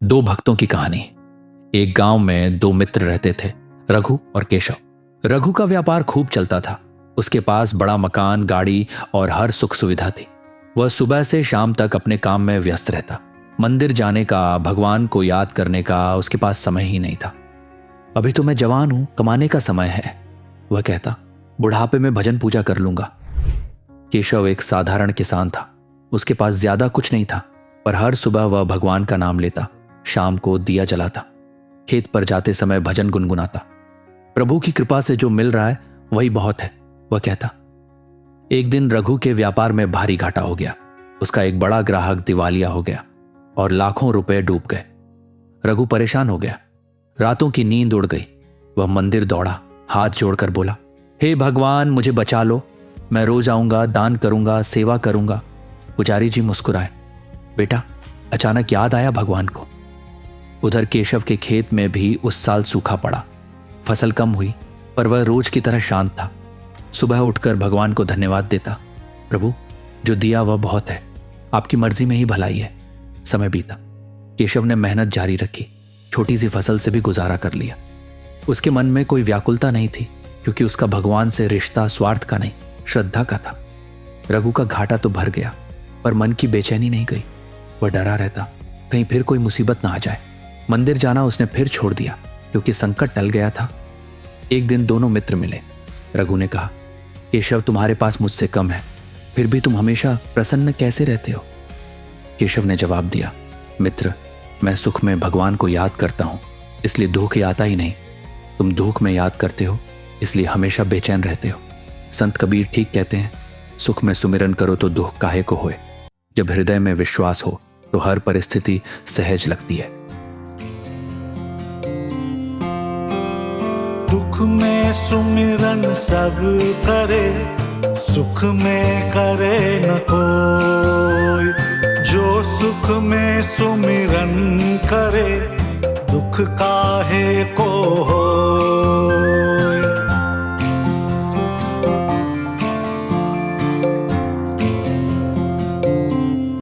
दो भक्तों की कहानी। एक गांव में दो मित्र रहते थे, रघु और केशव। रघु का व्यापार खूब चलता था। उसके पास बड़ा मकान, गाड़ी और हर सुख सुविधा थी। वह सुबह से शाम तक अपने काम में व्यस्त रहता। मंदिर जाने का, भगवान को याद करने का उसके पास समय ही नहीं था। अभी तो मैं जवान हूं, कमाने का समय है, वह कहता। बुढ़ापे में भजन पूजा कर लूंगा। केशव एक साधारण किसान था। उसके पास ज्यादा कुछ नहीं था, पर हर सुबह वह भगवान का नाम लेता, शाम को दिया जलाता, खेत पर जाते समय भजन गुनगुनाता। प्रभु की कृपा से जो मिल रहा है वही बहुत है, वह कहता। एक दिन रघु के व्यापार में भारी घाटा हो गया। उसका एक बड़ा ग्राहक दिवालिया हो गया और लाखों रुपए डूब गए। रघु परेशान हो गया। रातों की नींद उड़ गई। वह मंदिर दौड़ा, हाथ जोड़कर बोला, हे भगवान, मुझे बचा लो। मैं रोज आऊंगा, दान करूंगा, सेवा करूंगा। पुजारी जी मुस्कुराए। बेटा, अचानक याद आया भगवान को। उधर केशव के खेत में भी उस साल सूखा पड़ा। फसल कम हुई, पर वह रोज की तरह शांत था। सुबह उठकर भगवान को धन्यवाद देता। प्रभु, जो दिया वह बहुत है, आपकी मर्जी में ही भलाई है। समय बीता। केशव ने मेहनत जारी रखी। छोटी सी फसल से भी गुजारा कर लिया। उसके मन में कोई व्याकुलता नहीं थी, क्योंकि उसका भगवान से रिश्ता स्वार्थ का नहीं, श्रद्धा का था। रघु का घाटा तो भर गया, पर मन की बेचैनी नहीं गई। वह डरा रहता, कहीं फिर कोई मुसीबत ना आ जाए। मंदिर जाना उसने फिर छोड़ दिया, क्योंकि संकट टल गया था। एक दिन दोनों मित्र मिले। रघु ने कहा, केशव, तुम्हारे पास मुझसे कम है, फिर भी तुम हमेशा प्रसन्न कैसे रहते हो? केशव ने जवाब दिया, मित्र, मैं सुख में भगवान को याद करता हूं, इसलिए दुख आता ही नहीं। तुम दुख में याद करते हो, इसलिए हमेशा बेचैन रहते हो। संत कबीर ठीक कहते हैं, सुख में सुमिरन करो तो दुख काहे को होए। जब हृदय में विश्वास हो तो हर परिस्थिति सहज लगती है। दुख में सुमिरन सब करे, सुख में करे न कोई। जो सुख में सुमिरन करे, दुख काहे को हो।